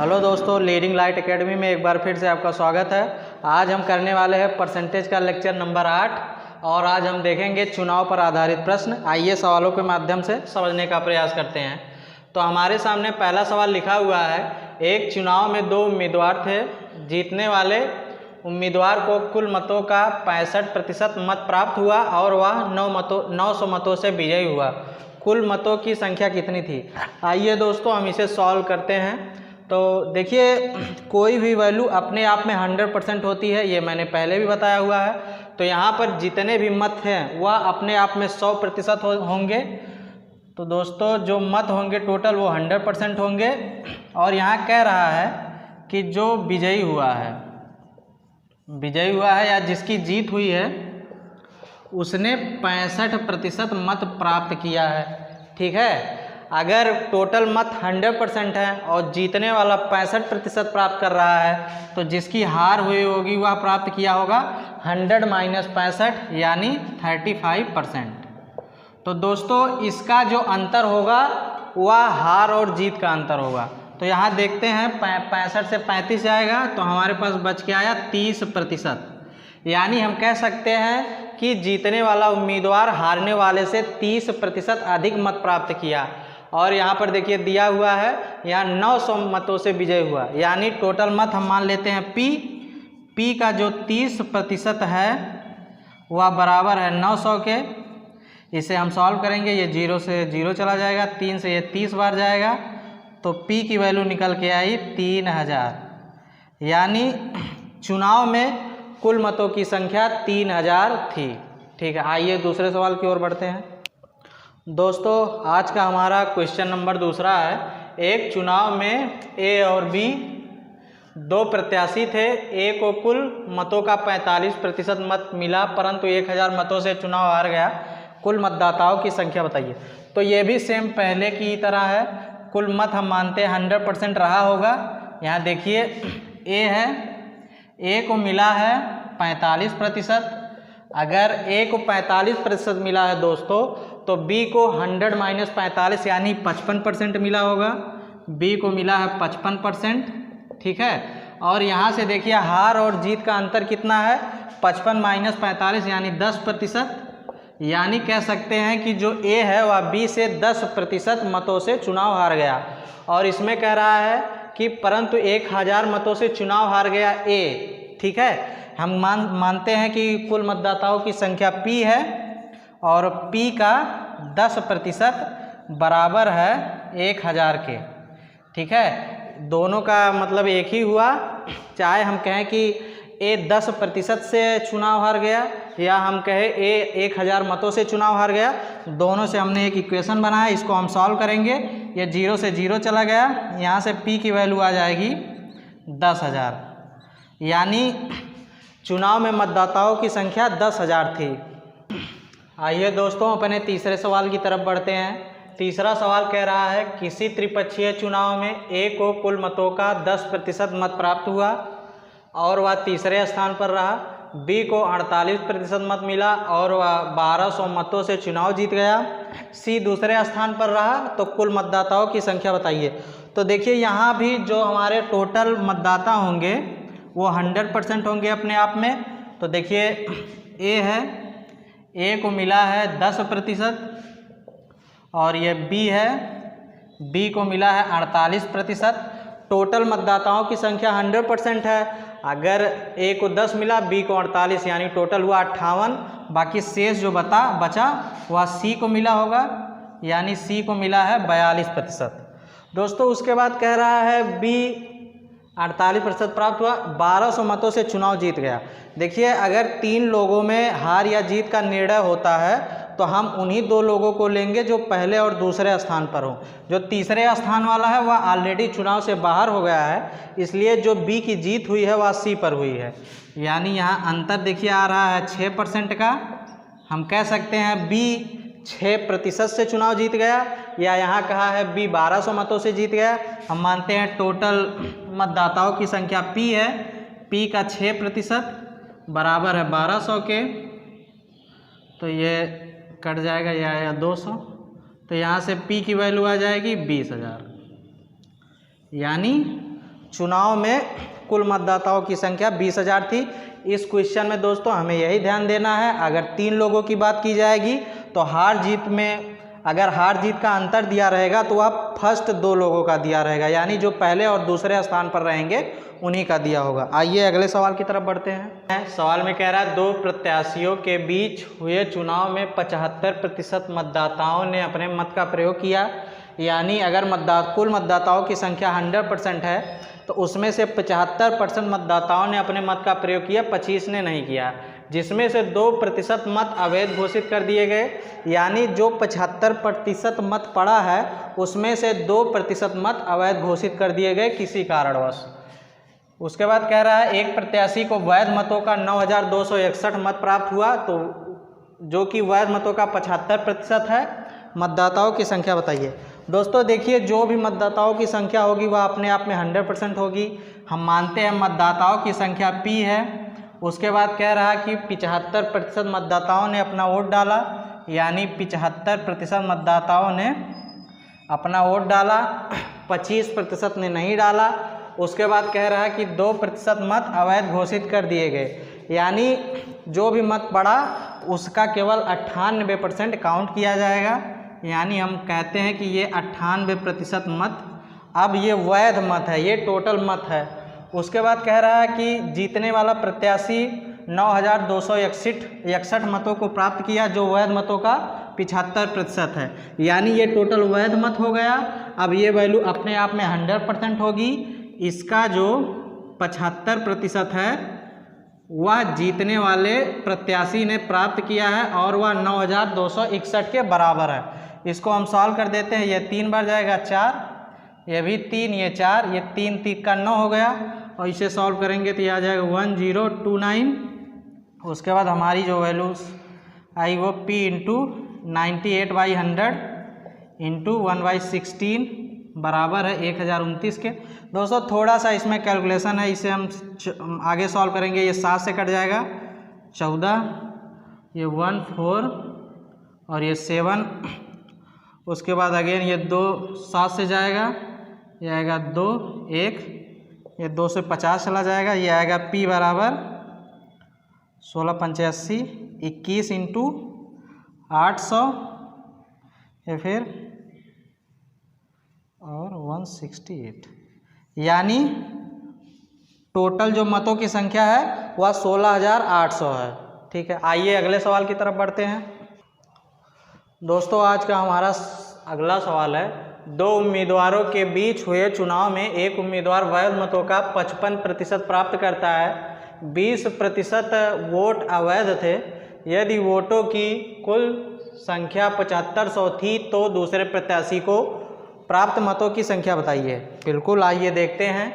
Hello दोस्तों, leading light academy में एक बार फिर से आपका स्वागत है। आज हम करने वाले हैं परसेंटेज का लेक्चर नंबर 8 और आज हम देखेंगे चुनाव पर आधारित प्रश्न। आइए सवालों के माध्यम से समझने का प्रयास करते हैं। तो हमारे सामने पहला सवाल लिखा हुआ है, एक चुनाव में 2 उम्मीदवार थे। जीतने वाले उम्मीदवार को कुल मतों का 65% मत प्राप्त हुआ और वह 900 मतों से विजयी हुआ। कुल मतों की संख्या कितनी थी? आइए दोस्तों हम इसे सॉल्व करते हैं। तो देखिए, कोई भी वैल्यू अपने आप में 100% होती है, ये मैंने पहले भी बताया हुआ है। तो यहाँ पर जितने भी मत हैं वह अपने आप में 100% होंगे। तो दोस्तों जो मत होंगे टोटल वो 100% होंगे। और यहाँ कह रहा है कि जो विजयी हुआ है या जिसकी जीत हुई है उसने 65% मत प्राप्त किया है। ठीक है, अगर टोटल मत 100% है और जीतने वाला 65% प्राप्त कर रहा है तो जिसकी हार हुई होगी वह प्राप्त किया होगा 100 - 65 यानी 35%। तो दोस्तों इसका जो अंतर होगा वह हार और जीत का अंतर होगा। तो यहाँ देखते हैं 65 से 35 जाएगा तो हमारे पास बच के आया 30%। यानी हम कह सकते हैं कि जीतने वाला उम्मीदवार हारने वाले से 30% अधिक मत प्राप्त किया। और यहाँ पर देखिए दिया हुआ है, यहाँ 900 मतों से विजय हुआ। यानी टोटल मत हम मान लेते हैं P का जो 30% है वह बराबर है 900 के। इसे हम सॉल्व करेंगे, ये 0 से 0 चला जाएगा, 3 से ये 30 बार जाएगा तो P की वैल्यू निकल के आई 3000। यानी चुनाव में कुल मतों की संख्या 3000 थी। ठीक है, आइए दूसरे सवाल की ओर बढ़ते हैं। दोस्तों आज का हमारा क्वेश्चन नंबर दूसरा है, एक चुनाव में A और B 2 प्रत्याशी थे। A को कुल मतों का 45% मत मिला परंतु 1000 मतों से चुनाव हार गया। कुल मतदाताओं की संख्या बताइए। तो ये भी सेम पहले की तरह है, कुल मत हम मानते हैं 100% रहा होगा। यहाँ देखिए A है, A को मिला है 45%। अगर A को 45% मिला है दोस्तों तो B को 100 - 45 यानी 55% मिला होगा। B को मिला है 55%। ठीक है, और यहाँ से देखिए हार और जीत का अंतर कितना है, 55 - 45 यानी 10%। यानी कह सकते हैं कि जो A है वह B से 10% मतों से चुनाव हार गया। और इसमें कह रहा है कि परंतु 1000 मतों से चुनाव हार गया A। ठीक है, हम मानते हैं कि कुल मतदाताओं की संख्या P है और P का 10% बराबर है 1000 के। ठीक है, दोनों का मतलब एक ही हुआ। चाहे हम कहें कि A 10% से चुनाव हार गया या हम कहें A 1000 मतों से चुनाव हार गया, दोनों से हमने एक इक्वेशन बनाया, इसको हम सॉल्व करेंगे। ये 0 से 0 चला गया, यहाँ से P की वैल्यू आ जाएगी 10000। यानी चुनाव में मतदाताओं की संख्या 10000 थी। आइए दोस्तों अपने तीसरे सवाल की तरफ बढ़ते हैं। तीसरा सवाल कह रहा है, किसी त्रिपक्षीय चुनाव में A को कुल मतों का 10% मत प्राप्त हुआ और वह तीसरे स्थान पर रहा। B को 48% मत मिला और वह 1200 मतों से चुनाव जीत गया। C दूसरे स्थान पर रहा। तो कुल मतदाताओं की संख्या बताइए। तो देखिए यहाँ भी जो हमारे टोटल मतदाता होंगे वो 100% होंगे अपने आप में। तो देखिए A है, A को मिला है 10% और ये B है, B को मिला है 48%। टोटल मतदाताओं की संख्या 100% है। अगर A को 10 मिला, B को 48 यानी टोटल हुआ 58। बाकी शेष जो बचा वह C को मिला होगा, यानी C को मिला है 42%। दोस्तों उसके बाद कह रहा है B 48% प्राप्त हुआ, 1200 मतों से चुनाव जीत गया। देखिए अगर 3 लोगों में हार या जीत का निर्णय होता है तो हम उन्हीं 2 लोगों को लेंगे जो पहले और दूसरे स्थान पर हो। जो तीसरे स्थान वाला है वह ऑलरेडी चुनाव से बाहर हो गया है, इसलिए जो B की जीत हुई है वह C पर हुई है। यानी यहाँ अंतर देखिए आ रहा है 6% का। हम कह सकते हैं B 6% से चुनाव जीत गया, या यहाँ कहा है B 1200 मतों से जीत गया। हम मानते हैं टोटल मतदाताओं की संख्या P है, P का 6% बराबर है 1200 के। तो ये कट जाएगा या 200, तो यहाँ से P की वैल्यू आ जाएगी 20000। यानी चुनाव में कुल मतदाताओं की संख्या 20,000 थी। इस क्वेश्चन में दोस्तों हमें यही ध्यान देना है, अगर 3 लोगों की बात की जाएगी तो हार जीत में अगर हार जीत का अंतर दिया रहेगा तो वह फर्स्ट 2 लोगों का दिया रहेगा, यानी जो पहले और दूसरे स्थान पर रहेंगे उन्हीं का दिया होगा। आइए अगले सवाल की तरफ बढ़ते हैं। सवाल में कह रहा है 2 प्रत्याशियों के बीच हुए चुनाव में 75% मतदाताओं ने अपने मत का प्रयोग किया, यानी अगर कुल मतदाताओं की संख्या 100% है तो उसमें से 75% मतदाताओं ने अपने मत का प्रयोग किया, 25 ने नहीं किया, जिसमें से 2% मत अवैध घोषित कर दिए गए, यानी जो 75% मत पड़ा है उसमें से 2% मत अवैध घोषित कर दिए गए किसी कारणवश। उसके बाद कह रहा है एक प्रत्याशी को वैध मतों का 9,261 मत प्राप्त हुआ, तो जो कि वैध मतों का 75% है। मतदाताओं की संख्या बताइए। दोस्तों देखिए, जो भी मतदाताओं की संख्या होगी वह अपने आप में 100% होगी। हम मानते हैं मतदाताओं की संख्या P है। उसके बाद कह रहा है कि 75% मतदाताओं ने अपना वोट डाला, यानी 75% मतदाताओं ने अपना वोट डाला, 25% ने नहीं डाला। उसके बाद कह रहा है कि 2% मत अवैध घोषित कर दिए गए, यानी जो भी मत पड़ा उसका केवल 98% काउंट किया जाएगा, यानी हम कहते हैं कि ये 98% मत अब ये वैध मत है, ये टोटल मत है। उसके बाद कह रहा है कि जीतने वाला प्रत्याशी 9,261 मतों को प्राप्त किया, जो वैध मतों का 75% है, यानी ये टोटल वैध मत हो गया। अब ये वैल्यू अपने आप में 100% होगी। इसका जो 75% है वह जीतने वाले प्रत्याशी ने प्राप्त किया है और वह 9,261 के बराबर है। इसको हम सॉल्व कर देते हैं। ये 3 बार जाएगा 4, ये भी 3, ये 4, ये 3 3 का 9 हो गया, और इसे सॉल्व करेंगे तो ये आ जाएगा 1029। उसके बाद हमारी जो वैल्यूज आई वो P इंटू 98/100 इंटू 1/16 बराबर है 1029 के। दोस्तों थोड़ा सा इसमें कैलकुलेशन है, इसे हम आगे सॉल्व करेंगे। ये 7 से कट जाएगा 14, ये 1 4 और ये 7। उसके बाद अगेन ये 2 7 से जाएगा, ये आएगा 2 1, ये 2 से 50 चला जाएगा, ये आएगा P बराबर 1685 21 इंटू 800, ये फिर और 168, यानी टोटल जो मतों की संख्या है वह 16,800 है। ठीक है, आइए अगले सवाल की तरफ बढ़ते हैं। दोस्तों आज का हमारा अगला सवाल है 2 उम्मीदवारों के बीच हुए चुनाव में एक उम्मीदवार वैध मतों का 55% प्राप्त करता है, 20% वोट अवैध थे। यदि वोटों की कुल संख्या 7500 थी तो दूसरे प्रत्याशी को प्राप्त मतों की संख्या बताइए। बिल्कुल, आइए देखते हैं।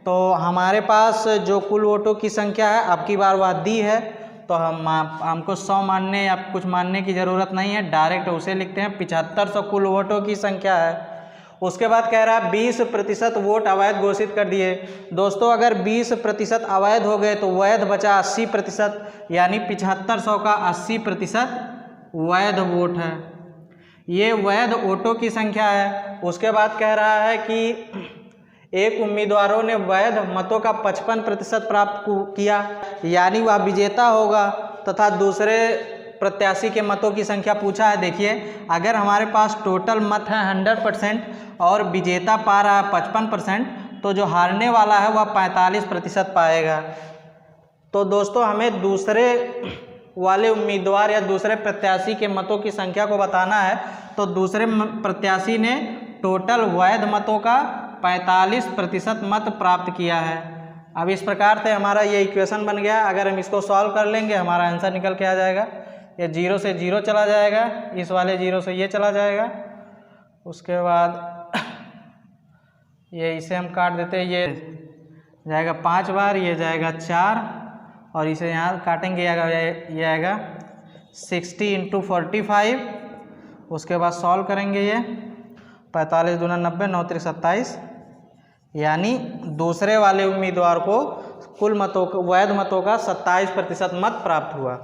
तो हमारे पास जो कुल वोटों की संख्या है अब की बार वह दी है, तो हमको 100 मानने या कुछ मानने की ज़रूरत नहीं है, डायरेक्ट उसे लिखते हैं। 7500 कुल वोटों की संख्या है। उसके बाद कह रहा है 20% वोट अवैध घोषित कर दिए। दोस्तों अगर 20% अवैध हो गए तो वैध बचा 80%, यानी 7500 का 80% वैध वोट है। ये वैध वोटों की संख्या है। उसके बाद कह रहा है कि एक उम्मीदवारों ने वैध मतों का 55% प्राप्त किया, यानी वह विजेता होगा, तथा दूसरे प्रत्याशी के मतों की संख्या पूछा है। देखिए अगर हमारे पास टोटल मत है 100% और विजेता पा रहा है 55%, तो जो हारने वाला है वह 45% पाएगा। तो दोस्तों हमें दूसरे वाले उम्मीदवार या दूसरे प्रत्याशी के मतों की संख्या को बताना है। तो दूसरे प्रत्याशी ने टोटल वैध मतों का 45% मत प्राप्त किया है। अब इस प्रकार से हमारा ये इक्वेशन बन गया। अगर हम इसको सॉल्व कर लेंगे हमारा आंसर निकल के आ जाएगा। ये 0 से 0 चला जाएगा, इस वाले 0 से ये चला जाएगा। उसके बाद ये इसे हम काट देते हैं, ये जाएगा 5 बार, ये जाएगा 4, और इसे यहाँ काटेंगे, ये आएगा 60 इंटू 45। उसके बाद सॉल्व करेंगे, ये 45 दूना 90, 9 3 27, यानी दूसरे वाले उम्मीदवार को कुल मतों वैध मतों का 27% मत प्राप्त हुआ।